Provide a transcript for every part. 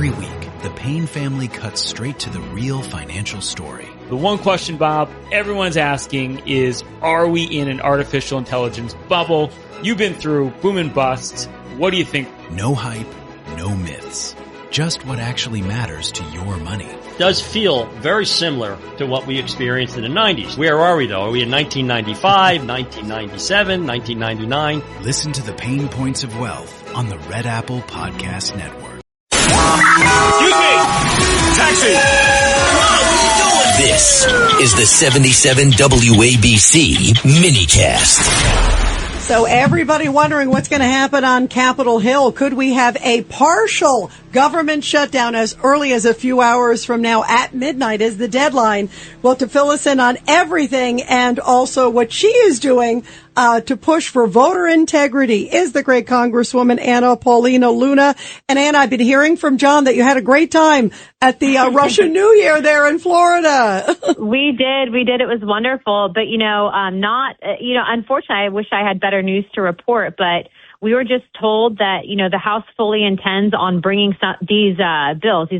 Every week, the Payne family cuts straight to the real financial story. The one question, Bob, everyone's asking is, are we in an artificial intelligence bubble? You've been through boom and bust. What do you think? No hype, no myths. Just what actually matters to your money. Does feel very similar to what we experienced in the 90s. Where are we, though? Are we in 1995, 1997, 1999? Listen to the Pain Points of Wealth on the Red Apple Podcast Network. Excuse me! Taxi! This is the 77 WABC minicast. So everybody wondering what's going to happen on Capitol Hill. Could we have a partial government shutdown as early as a few hours from now at midnight is the deadline? Well, to fill us in on everything and also what she is doing to push for voter integrity is the great Congresswoman Paulina Luna. And Anna, I've been hearing from John that you had a great time at the Russian New Year there in Florida. We did. It was wonderful. But, unfortunately, I wish I had better news to report. But we were just told that, the House fully intends on bringing these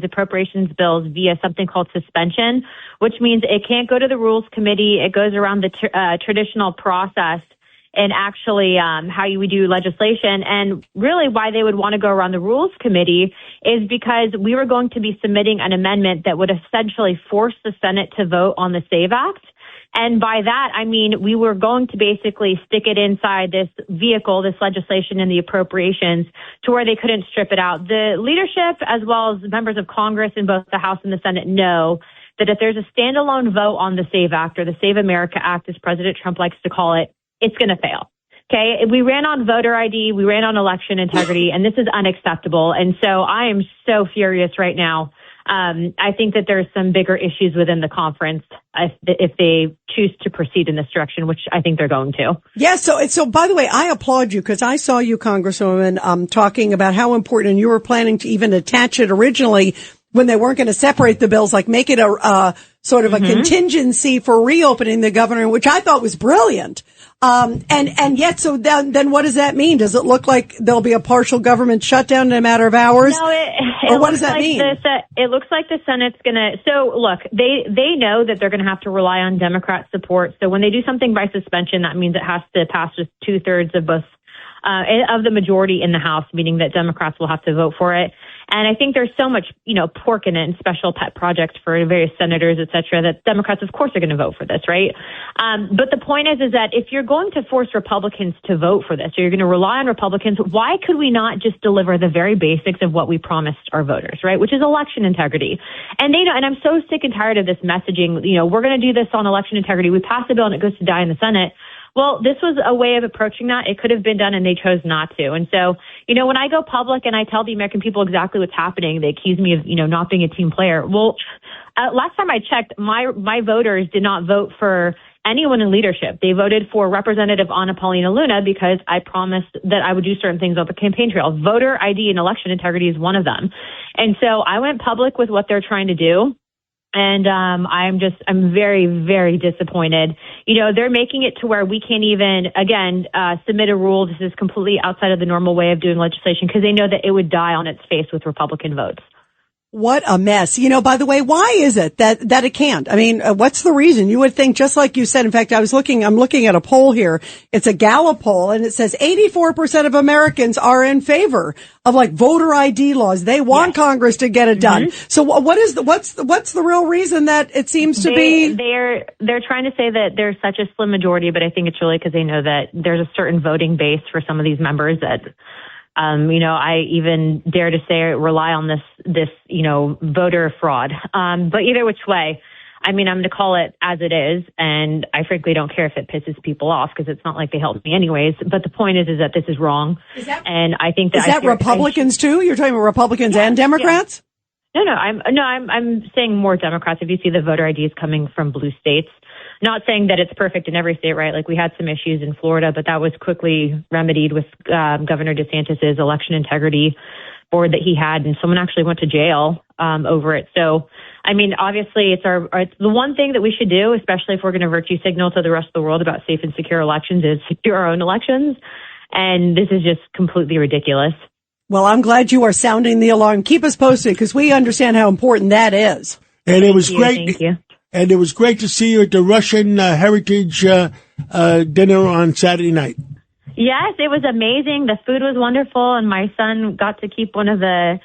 appropriations bills via something called suspension, which means it can't go to the Rules Committee. It goes around the traditional process and actually how you would do legislation. And really why they would want to go around the Rules Committee is because we were going to be submitting an amendment that would essentially force the Senate to vote on the SAVE Act. And by that, I mean, we were going to basically stick it inside this vehicle, this legislation in the appropriations to where they couldn't strip it out. The leadership, as well as members of Congress in both the House and the Senate, know that if there's a standalone vote on the SAVE Act, or the Save America Act, as President Trump likes to call it, it's going to fail. Okay, we ran on voter ID, we ran on election integrity, and this is unacceptable. And so I am so furious right now. I think that there's some bigger issues within the conference if they choose to proceed in this direction, which I think they're going to. Yeah. So by the way, I applaud you because I saw you, Congresswoman, talking about how important, and you were planning to even attach it originally when they weren't going to separate the bills, like make it a sort of a contingency for reopening the governor, which I thought was brilliant. And yet, so then what does that mean? Does it look like there'll be a partial government shutdown in a matter of hours? No, or what does that mean? It looks like the Senate's gonna, so look, they know that they're gonna have to rely on Democrat support. So when they do something by suspension, that means it has to pass with 2/3 of both, of the majority in the House, meaning that Democrats will have to vote for it. And I think there's so much, pork in it and special pet projects for various senators, et cetera, that Democrats, of course, are going to vote for this, right? But the point is that if you're going to force Republicans to vote for this, or you're going to rely on Republicans, why could we not just deliver the very basics of what we promised our voters, right? Which is election integrity. And they know, and I'm so sick and tired of this messaging, we're going to do this on election integrity. We pass a bill and it goes to die in the Senate. Well, this was a way of approaching that. It could have been done, and they chose not to. And so, when I go public and I tell the American people exactly what's happening, they accuse me of, not being a team player. Well, last time I checked, my voters did not vote for anyone in leadership. They voted for Representative Paulina Luna because I promised that I would do certain things on the campaign trail. Voter ID and election integrity is one of them. And so I went public with what they're trying to do. And I'm very, very disappointed. They're making it to where we can't even, submit a rule. This is completely outside of the normal way of doing legislation because they know that it would die on its face with Republican votes. What a mess. By the way, why is it that it can't? I mean, what's the reason? You would think, just like you said, in fact, I'm looking at a poll here. It's a Gallup poll and it says 84% of Americans are in favor of voter ID laws. They want Congress to get it done. So what's the real reason that it seems to be? They're trying to say that there's such a slim majority, but I think it's really because they know that there's a certain voting base for some of these members that, I even dare to say rely on this voter fraud. But either which way, I'm going to call it as it is. And I frankly don't care if it pisses people off because it's not like they helped me anyways. But the point is that this is wrong. And I think that. Is that Republicans too? You're talking about Republicans and Democrats? Yeah. No, I'm saying more Democrats. If you see the voter IDs coming from blue states, not saying that it's perfect in every state, right? Like we had some issues in Florida, but that was quickly remedied with Governor DeSantis's election integrity board that he had, and someone actually went to jail over it. So, obviously, it's the one thing that we should do, especially if we're going to virtue signal to the rest of the world about safe and secure elections, is secure our own elections. And this is just completely ridiculous. Well, I'm glad you are sounding the alarm. Keep us posted because we understand how important that is. And it was great. Thank you. And it was great to see you at the Russian Heritage dinner on Saturday night. Yes, it was amazing. The food was wonderful, and my son got to keep one of the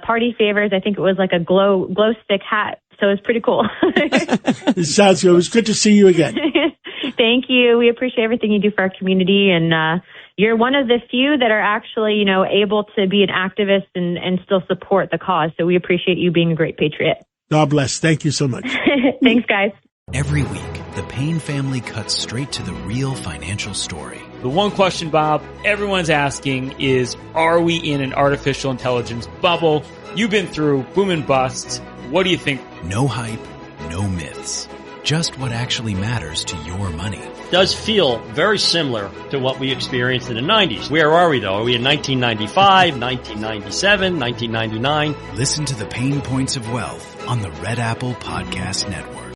party favors. I think it was like a glow stick hat, so it was pretty cool. It sounds good. It was good to see you again. Thank you. We appreciate everything you do for our community, and you're one of the few that are actually, able to be an activist and still support the cause. So we appreciate you being a great patriot. God bless. Thank you so much. Thanks, guys. Every week, the Payne family cuts straight to the real financial story. The one question, Bob, everyone's asking is, are we in an artificial intelligence bubble? You've been through boom and bust. What do you think? No hype, no myths. Just what actually matters to your money. Does feel very similar to what we experienced in the 90s. Where are we, though? Are we in 1995, 1997, 1999? Listen to the Pain Points of Wealth on the Red Apple Podcast Network.